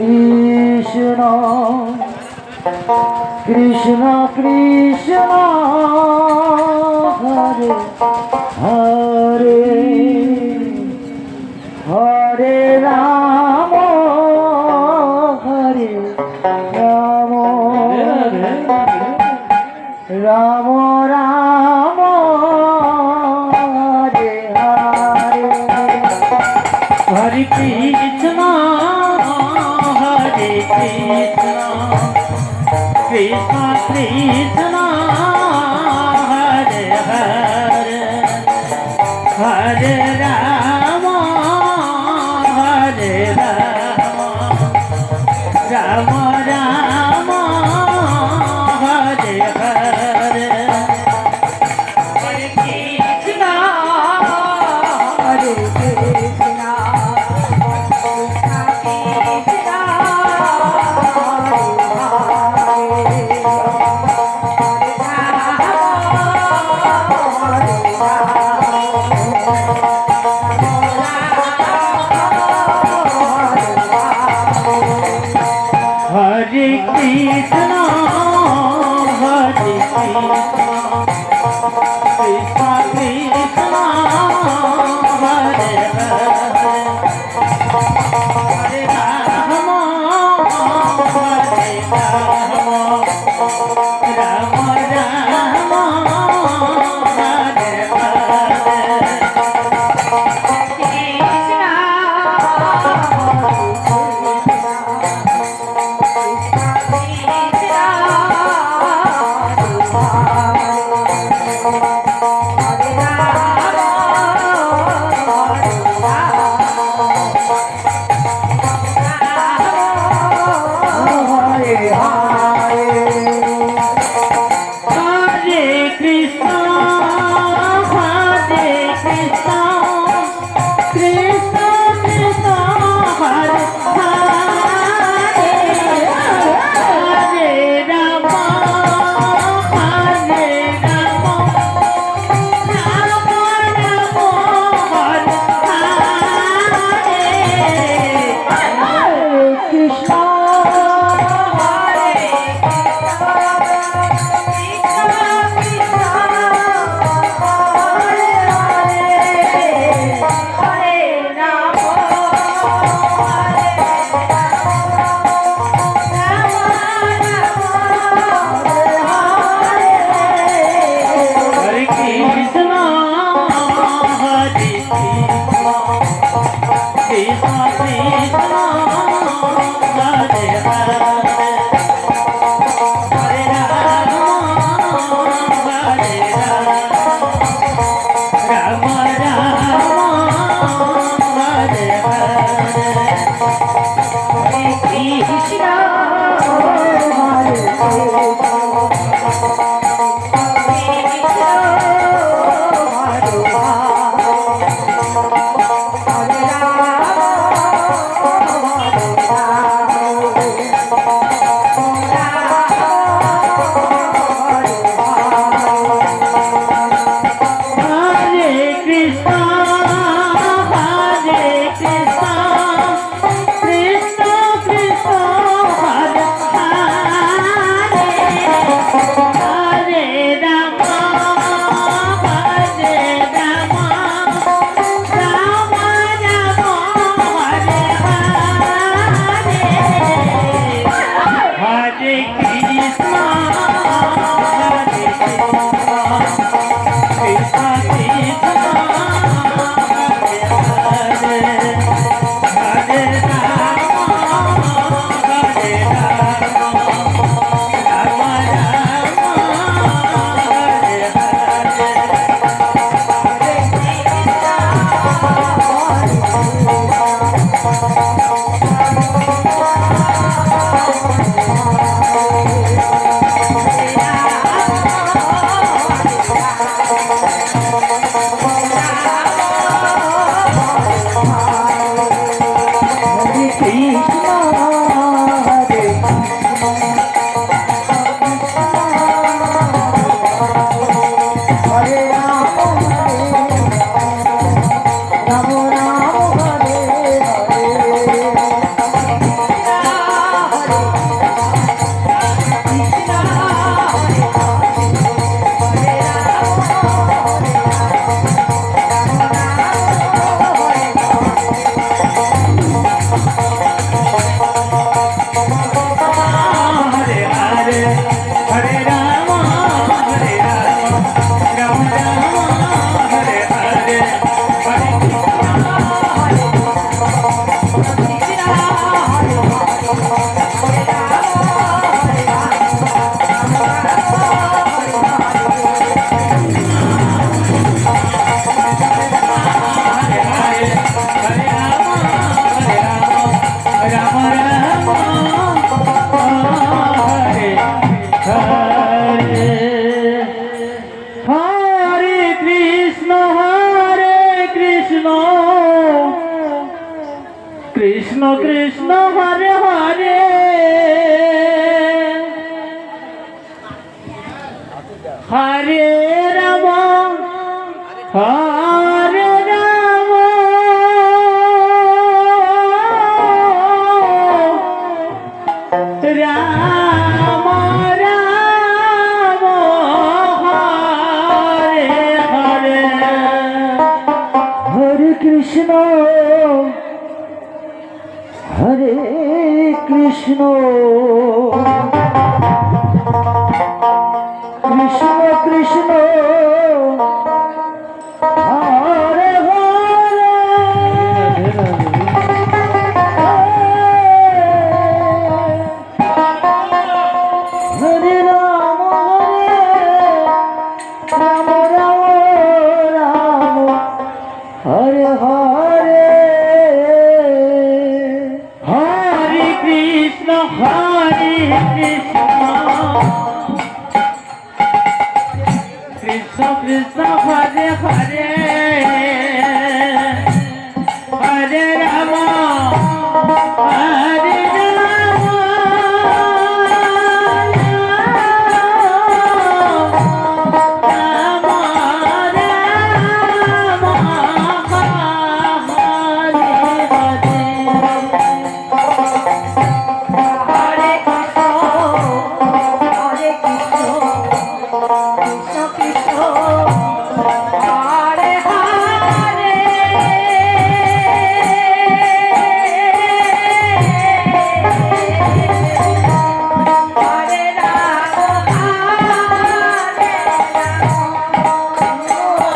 Krishna Krishna Krishna Hare Hare Hare Ram Hare Ram Ram Ram Hare Hare Hare Krishna Hare Krishna Krishna Krishna Hare Hare Hare Ram Hare Ram Ram Ram Hare Hare Hare Krishna Hare Krishna Hare Krishna, Hare Krishna, Krishna Krishna, Hare Hare, Hare Rama, Hare Rama, Rama Rama, Hare Hare. Krishna Krishna Hare Hare Hare Ram Hare Ram Ram Ram Hare Hare Hare Krishna Hare Krishna Krishna Krishna Hare Hare Hare Ram Ram Ram Ram Hare Hare Hare Krishna Krishna Krishna Hare Hare Hare Ram Hare Ram Ram Ram Hare Hare Hare Krishna Hare Krishna Krishna Krishna Hare Hare Hare Ram Hare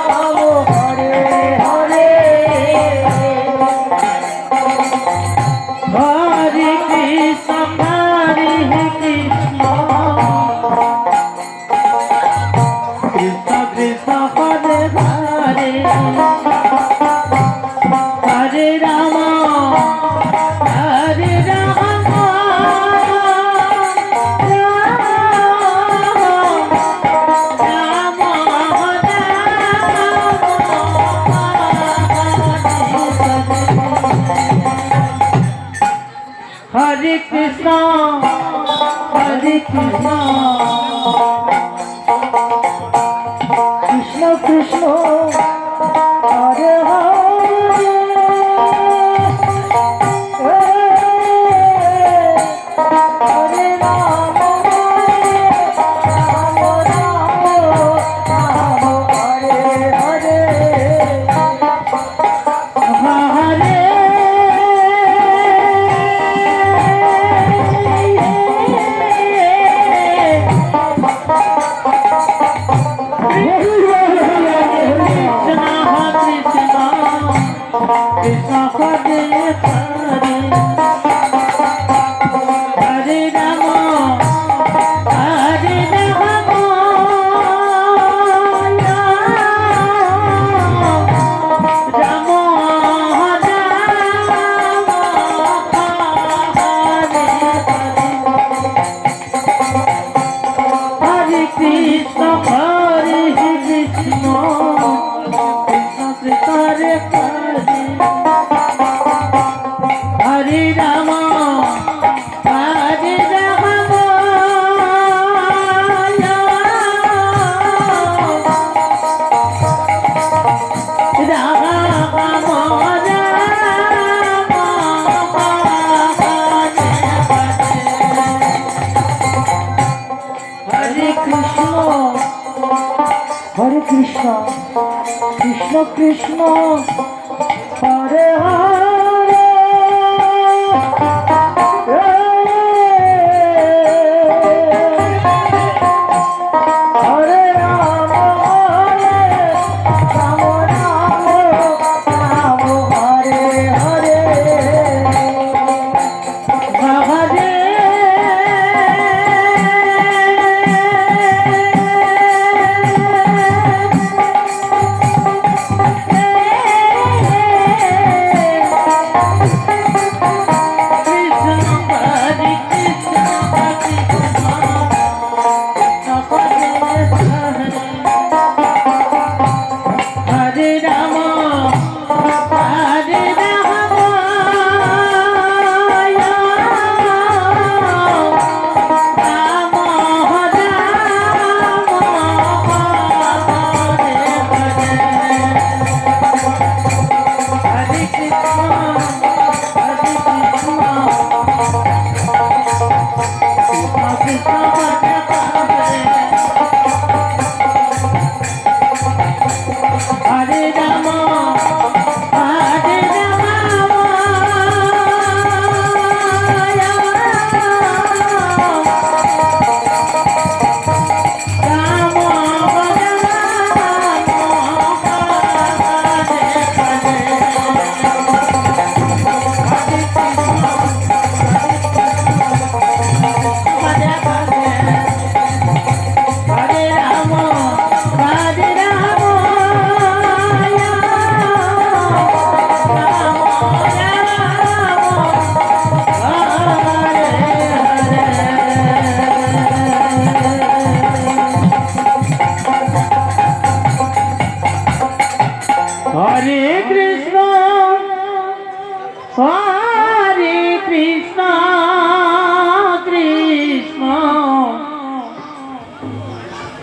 Ram Hare Hare Hare Krishna Hare Krishna Krishna Krishna Hare Hare Hare Ram Hare Ram Ram Hare Krishna Hare Krishna Krishna Krishna Hare Hare Hare Ram Ram Ram Ram Hare Hare Hare Krishna Hare Hare Hare Ram Hare Ram Ram Hare Krishna Hare Krishna Krishna Krishna Hare Hare Hare Ram Hare Ram Hare Krishna Hare Krishna Krishna Krishna Hare Hare Hare Ram Ram Ram Ram Hare Hare Hare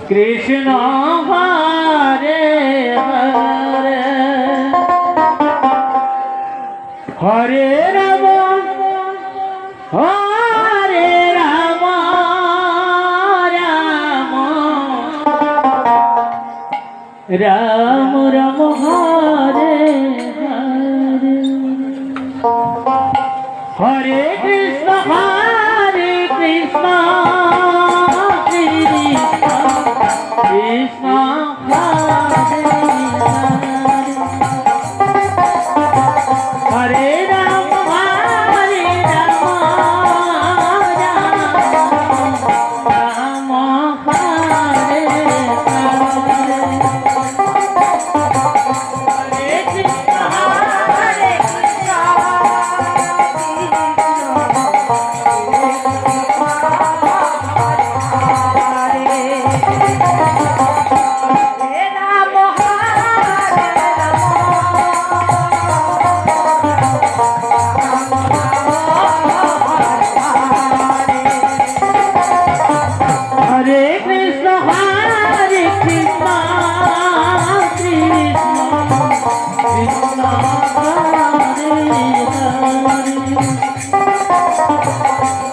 Krishna Hare Hare Hare Ram Hare Ram Ram Ram Ram Hare Hare Hare Krishna Krishna Krishna Hare Hare Ram Ram Ram Hare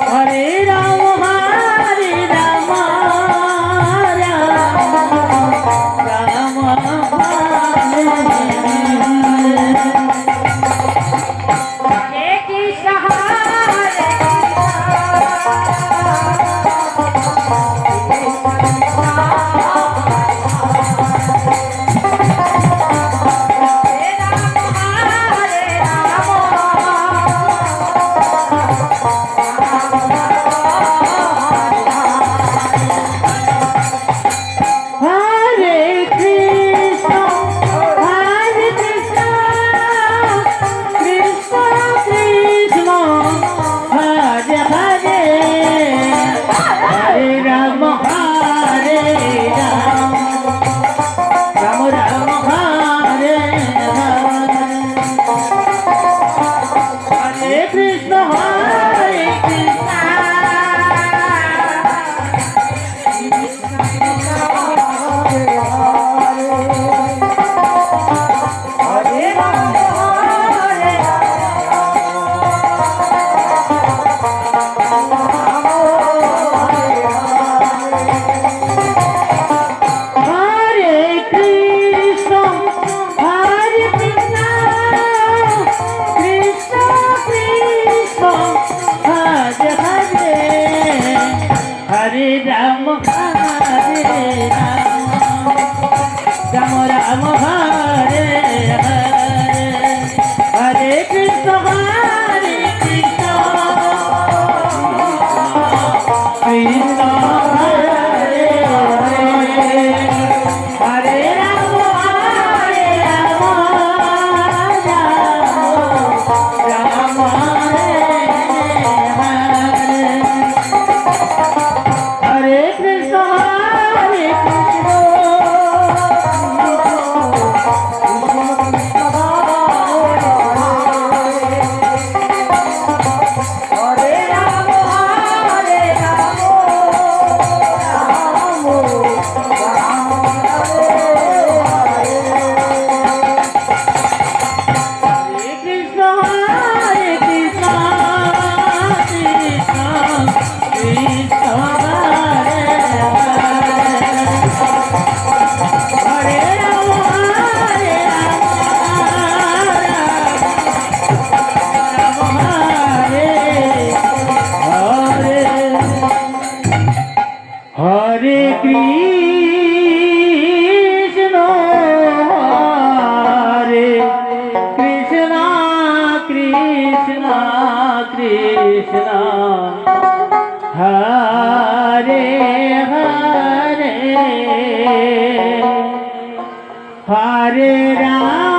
Hare Hare Krishna Hare Krishna Krishna Krishna Hare Hare Hare Ram Ram Ram Hare Hare Krishna Hare Krishna Krishna Krishna Hare Hare Hare Ram Ram Ram Hare Hare Hare Krishna Hare Krishna Krishna Krishna Hare Hare Hare Ram Ram Ram Hare Hare Hare Krishna Krishna Krishna Hare Hare Hare Ram Ram Hare Hare Hare Krishna Hare Krishna Krishna Krishna Hare Hare Hare Ram